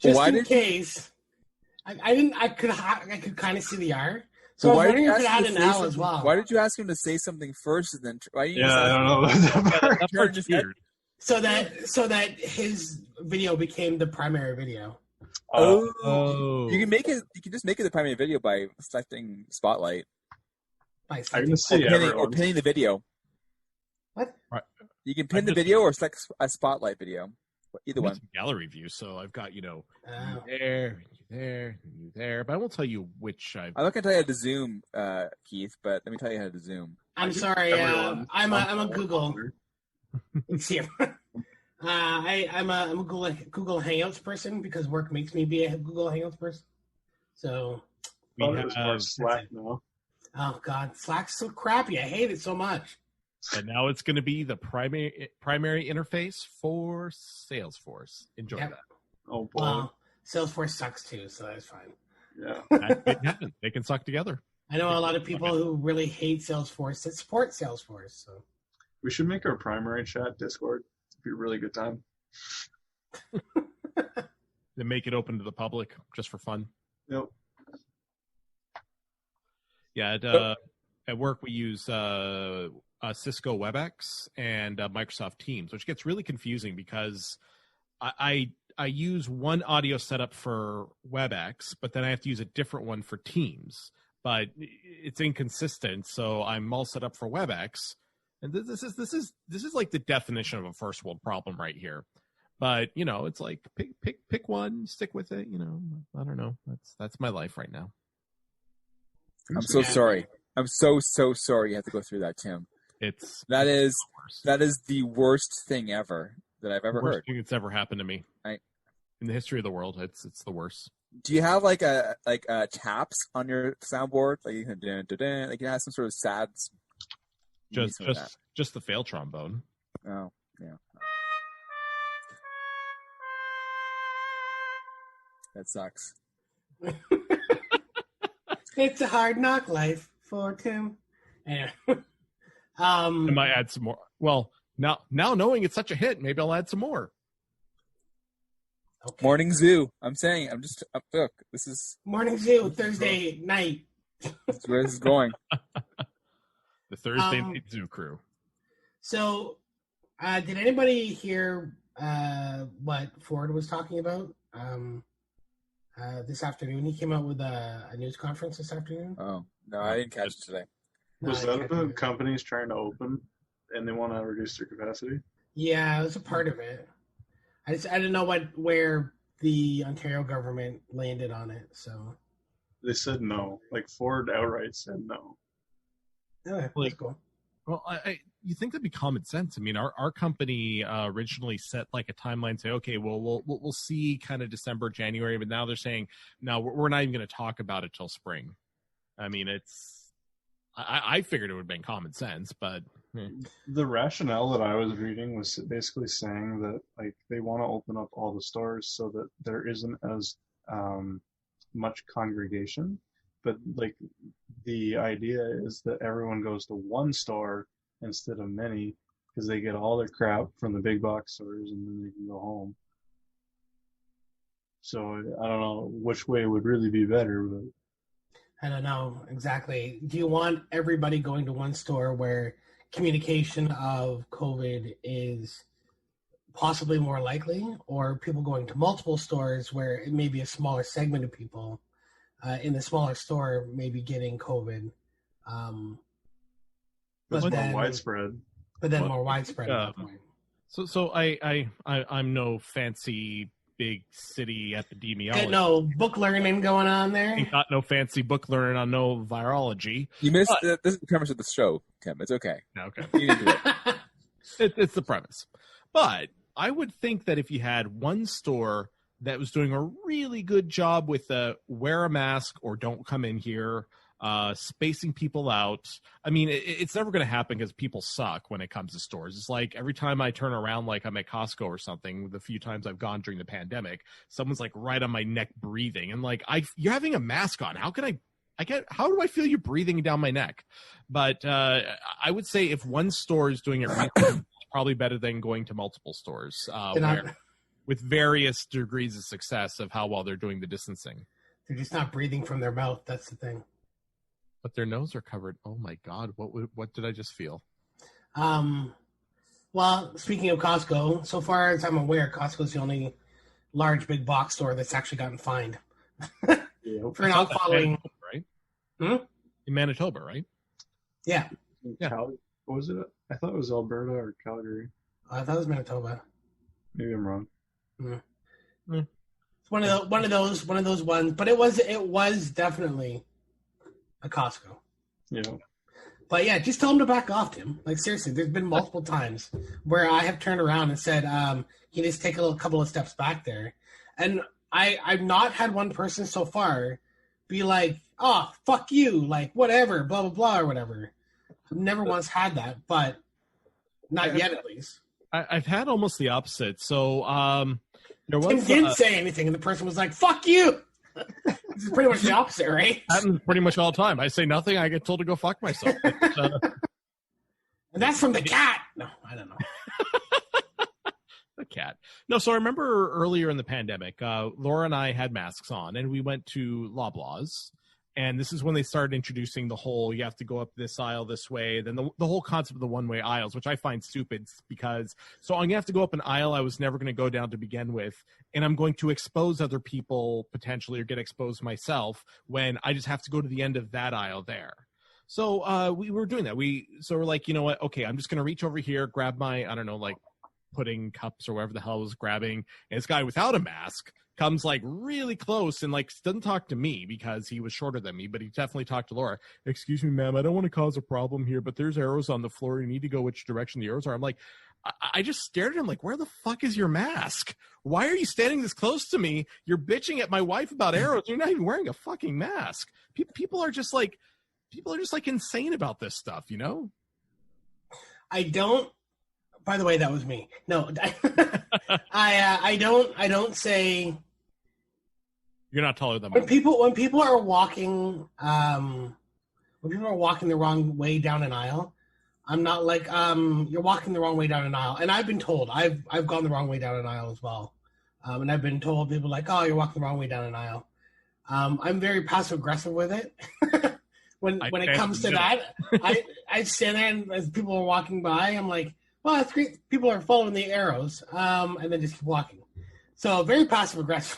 Just in case. I didn't. I could kind of see the R. So I was wondering if it had an L as well. Why did you ask him to say something first and then? Why you I don't know. That part's weird. So that his video became the primary video. Oh. You can make it. You can just make it the primary video by selecting Spotlight. I can see or pinning the video. What? Right. You can pin the video or select a Spotlight video. Either one. Gallery view. So I've got you there, you there, but I won't tell you which. I'm not gonna tell you how to zoom, Keith, but let me tell you how to zoom. I'm sorry. I'm a Google. I'm a Google Hangouts person because work makes me be a Google Hangouts person. So we have Slack now. Oh God, Slack's so crappy. I hate it so much. And now it's going to be the primary interface for Salesforce. Enjoy that. Oh boy. Well, Salesforce sucks too, so that's fine. Yeah, they can suck together. I know a lot of people who really hate Salesforce that support Salesforce. So we should make our primary chat Discord. It'd be a really good time. Then make it open to the public just for fun. Yep. Yeah, at work we use Cisco WebEx and Microsoft Teams, which gets really confusing because I use one audio setup for WebEx, but then I have to use a different one for Teams. But it's inconsistent, so I'm all set up for WebEx, and this is like the definition of a first world problem right here. But it's like pick one, stick with it. I don't know. That's my life right now. I'm so sorry. I'm so sorry you have to go through that, Tim. That is the worst thing ever that I've ever heard. Worst thing that's ever happened to me. In the history of the world, it's the worst. Do you have like taps on your soundboard? Like you can have some sort of sad. Just the fail trombone. Oh yeah. That sucks. It's a hard knock life for Tim. Anyway. I might add some more. Well, now knowing it's such a hit, maybe I'll add some more. Okay. Morning Zoo. I'm saying. Look. This is Morning Zoo Thursday night. That's where this is going. The Thursday night Zoo crew. So, did anybody hear what Ford was talking about this afternoon? He came out with a news conference this afternoon. Oh no, I didn't catch it today. Was that about companies trying to open and they want to reduce their capacity? Yeah, it was a part of it. I didn't know where the Ontario government landed on it. So they said no. Like Ford outright said no. Yeah, that's cool. Well, you think that'd be common sense? I mean, our company originally set like a timeline, say, okay, well, we'll see kind of December, January, but now they're saying, no, we're not even going to talk about it till spring. I mean, I figured it would have been common sense, but the rationale that I was reading was basically saying that like they want to open up all the stores so that there isn't as much congregation, but like the idea is that everyone goes to one store instead of many because they get all their crap from the big box stores and then they can go home. So I don't know which way would really be better, but I don't know exactly. Do you want everybody going to one store where communication of COVID is possibly more likely, or people going to multiple stores where it may be a smaller segment of people in the smaller store maybe getting COVID? But then more widespread. But then more widespread at that point. So I'm no fancy big city epidemiologist. No book learning going on there. Ain't got no fancy book learning on no virology. You missed this is the premise of the show, Tim. It's okay. Okay. It's the premise. But I would think that if you had one store that was doing a really good job with the wear a mask or don't come in here, spacing people out. I mean, it's never going to happen because people suck when it comes to stores. It's like every time I turn around, like I'm at Costco or something, the few times I've gone during the pandemic, someone's like right on my neck breathing. And like, you're having a mask on. How can how do I feel you breathing down my neck? But I would say if one store is doing it right, it's probably better than going to multiple stores. with various degrees of success of how well they're doing the distancing. They're just not breathing from their mouth. That's the thing. But their nose are covered. Oh my God! What did I just feel? Well, speaking of Costco, so far as I'm aware, Costco's the only large big box store that's actually gotten fined for not following. Right? Hmm? In Manitoba, right? Yeah. What was it? I thought it was Alberta or Calgary. I thought it was Manitoba. Maybe I'm wrong. It's one of those ones, but it was definitely a Costco. Yeah. But yeah, just tell him to back off, Tim. Like seriously, there's been multiple times where I have turned around and said, "You just take a couple of steps back there," and I've not had one person so far be like, "Oh, fuck you," like whatever, blah blah blah or whatever. I've never once had that, but not yet at least. I've had almost the opposite. So there was Tim didn't say anything, and the person was like, "Fuck you." This is pretty much the opposite, right? Happens pretty much all the time. I say nothing, I get told to go fuck myself. And that's from the cat. No, I don't know. The cat. No, so I remember earlier in the pandemic, Laura and I had masks on, and we went to Loblaws. And this is when they started introducing the whole, you have to go up this aisle this way. Then the whole concept of the one-way aisles, which I find stupid because, so I'm going to have to go up an aisle I was never going to go down to begin with. And I'm going to expose other people potentially or get exposed myself when I just have to go to the end of that aisle there. So we were doing that. So we're like, you know what? Okay, I'm just going to reach over here, grab my, I don't know, like pudding cups or whatever the hell I was grabbing. And this guy without a mask comes like really close and like doesn't talk to me because he was shorter than me, but he definitely talked to Laura. "Excuse me, ma'am, I don't want to cause a problem here, but there's arrows on the floor. You need to go which direction the arrows are." I'm like, I just stared at him like, where the fuck is your mask? Why are you standing this close to me? You're bitching at my wife about arrows. You're not even wearing a fucking mask. People are just like insane about this stuff, you know? By the way, that was me. No, I don't say. You're not taller than when people are walking the wrong way down an aisle. I'm not like you're walking the wrong way down an aisle, and I've been told I've gone the wrong way down an aisle as well, and I've been told people like, "Oh, you're walking the wrong way down an aisle." I'm very passive aggressive with it. when it comes to that, I stand there and as people are walking by, I'm like, "Well, that's great. People are following the arrows," and then just keep walking. So very passive aggressive.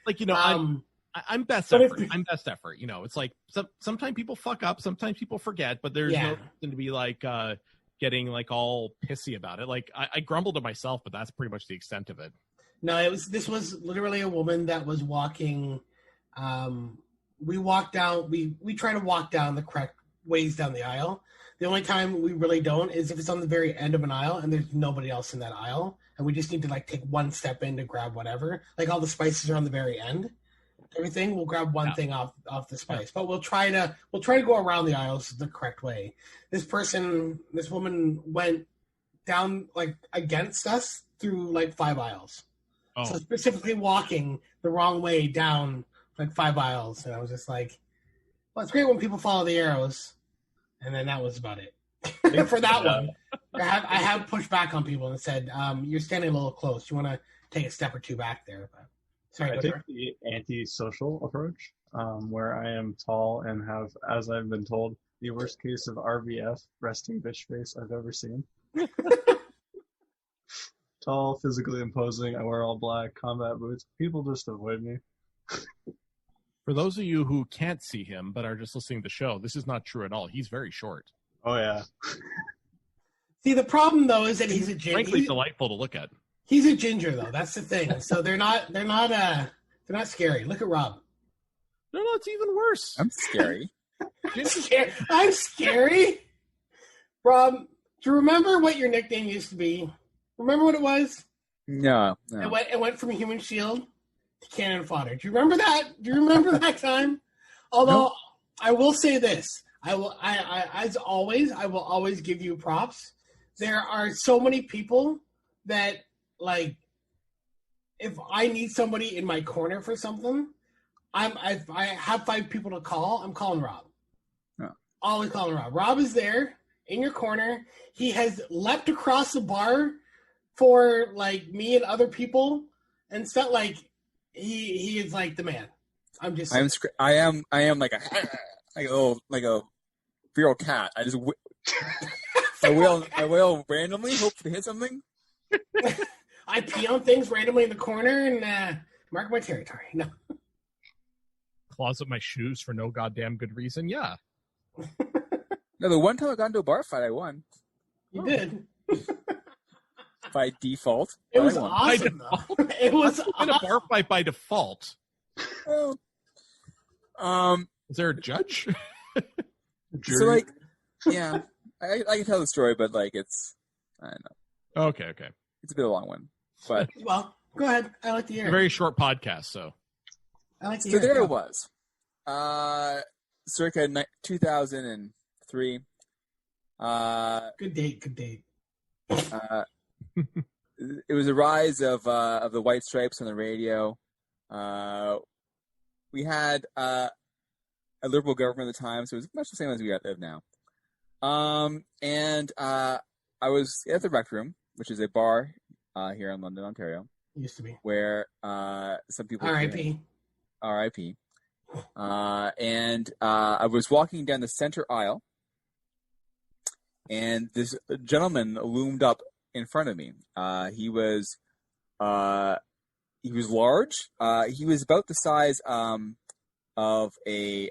Like, you know, I'm best effort. I'm best effort. You know, it's like sometimes people fuck up, sometimes people forget, but there's no reason to be like getting like all pissy about it. Like I grumbled to myself, but that's pretty much the extent of it. No, this was literally a woman that was walking. We walk down. We try to walk down the correct ways down the aisle. The only time we really don't is if it's on the very end of an aisle and there's nobody else in that aisle, and we just need to like take one step in to grab whatever. Like all the spices are on the very end. Everything, we'll grab one thing off the spice, but we'll try to go around the aisles the correct way. This woman went down like against us through like 5 aisles. Oh. So specifically walking the wrong way down like 5 aisles, and I was just like, "Well, it's great when people follow the arrows," and then that was about it. For that one, I have pushed back on people and said, "You're standing a little close. You want to take a step or two back there." But sorry, I take the anti-social approach, where I am tall and have, as I've been told, the worst case of RBF, resting bitch face, I've ever seen. Tall, physically imposing, I wear all black, combat boots. People just avoid me. For those of you who can't see him but are just listening to the show, this is not true at all. He's very short. Oh, yeah. See, the problem, though, is that he's a ginger. Frankly, delightful to look at. He's a ginger, though. That's the thing. So they're not scary. Look at Rob. No, it's even worse. I'm scary. I'm scary? Rob, do you remember what your nickname used to be? Remember what it was? No. It went from Human Shield to Cannon Fodder. Do you remember that? Do you remember that time? Although, no. I will say this. I will always give you props. There are so many people that, like, if I need somebody in my corner for something, I have 5 people to call. I'm calling Rob. Yeah. Always calling Rob. Rob is there in your corner. He has leapt across the bar for like me and other people and stuff. Like he is like the man. I'm just. I am like a feral cat. I just I wail randomly, hope to hit something. I pee on things randomly in the corner and mark my territory. No. Closet my shoes for no goddamn good reason. Yeah. No, the one time I got into a bar fight, I won. You did. By default. It was awesome, though. It was in a bar fight by default. Well, is there a judge? So, like, yeah, I can tell the story, but like, it's I don't know. Okay. It's a bit of a long one, but well, go ahead. I like to hear. It's a very short podcast, so I like to hear. So there it was. Circa 2003. Good date. It was a rise of the White Stripes on the radio. We had a liberal government at the time, so it was much the same as we live now. And I was at the Rec Room, which is a bar here in London, Ontario. Used to be. Where some people... R.I.P. R.I.P. And I was walking down the center aisle, and this gentleman loomed up in front of me. He was large. He was about the size of a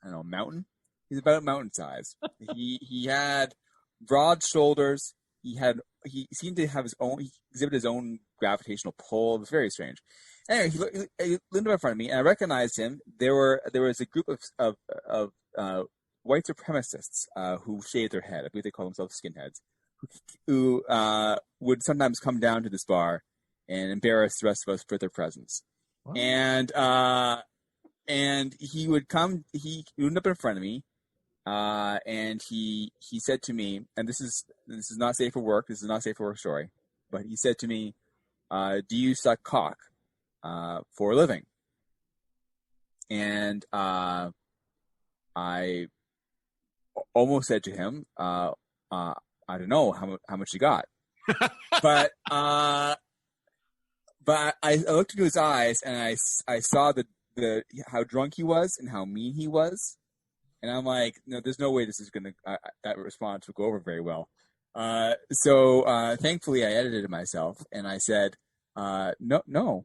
mountain. He's about mountain size. He had broad shoulders. He seemed to have he exhibited his own gravitational pull. It was very strange. Anyway, he leaned up in front of me, and I recognized him. There was a group of white supremacists who shaved their head. I believe they call themselves skinheads, who would sometimes come down to this bar and embarrass the rest of us with their presence. Wow. And he would come. He leaned up in front of me, and he said to me, and this is not safe for work. This is not safe for work story, but he said to me, "Do you suck cock for a living?" And I almost said to him, "I don't know how much you got," but I looked into his eyes and I saw how drunk he was and how mean he was, and I'm like, no, there's no way this is gonna that response will go over very well. So thankfully I edited it myself and I said, no,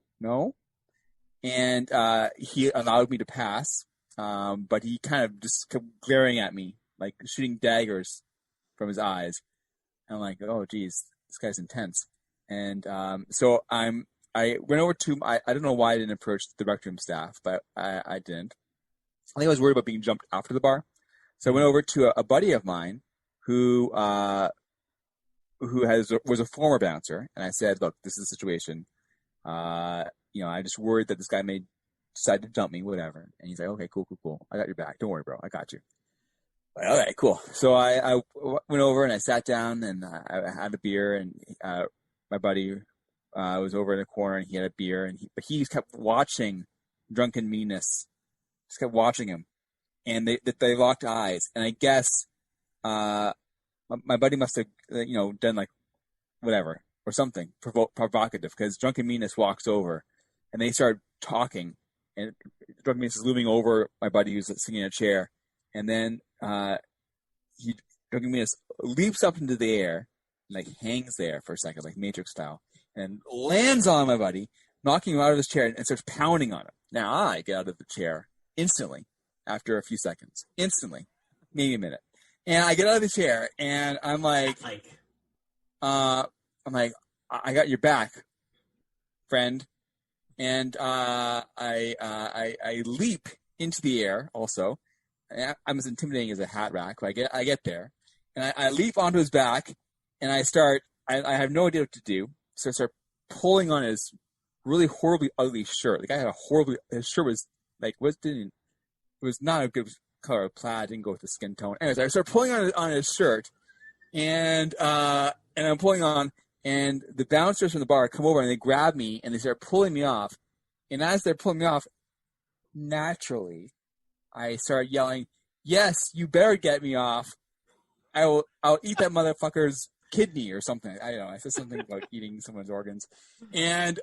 and he allowed me to pass, but he kind of just kept glaring at me like shooting daggers from his eyes. And I'm like, oh geez, this guy's intense. And so I went over to I don't know why I didn't approach the Rec Room staff, but I didn't. I think I was worried about being jumped after the bar. So I went over to a buddy of mine who was a former bouncer, and I said, look, this is the situation. I just worried that this guy may decide to dump me, whatever. And he's like, okay, cool. I got your back. Don't worry, bro. I got you. Like, okay, cool. So I went over and I sat down and I had a beer, and my buddy was over in the corner and he had a beer, but he just kept watching Drunken Meanness. Just kept watching him, and they locked eyes. And I guess my buddy must have done like whatever or something provocative, because Drunken Meanness walks over and they start talking, and Drunken Meanness is looming over my buddy who's sitting in a chair, and then Drunken Meanness leaps up into the air and like hangs there for a second, like Matrix style, and lands on my buddy, knocking him out of his chair, and starts pounding on him. Now I get out of the chair instantly after a few seconds, maybe a minute, and I get out of the chair and I'm like, I got your back, friend, and I leap into the air also. I'm as intimidating as a hat rack. But I get there, and I leap onto his back, and I have no idea what to do. So I start pulling on his really horribly ugly shirt. The guy had his shirt was like, it was not a good color of plaid, didn't go with the skin tone. Anyways, I start pulling on his shirt, and I'm pulling on, and the bouncers from the bar come over and they grab me and they start pulling me off. And as they're pulling me off, naturally, I start yelling, "Yes, you better get me off. I'll eat that motherfucker's kidney or something. I don't know. I said something about eating someone's organs. And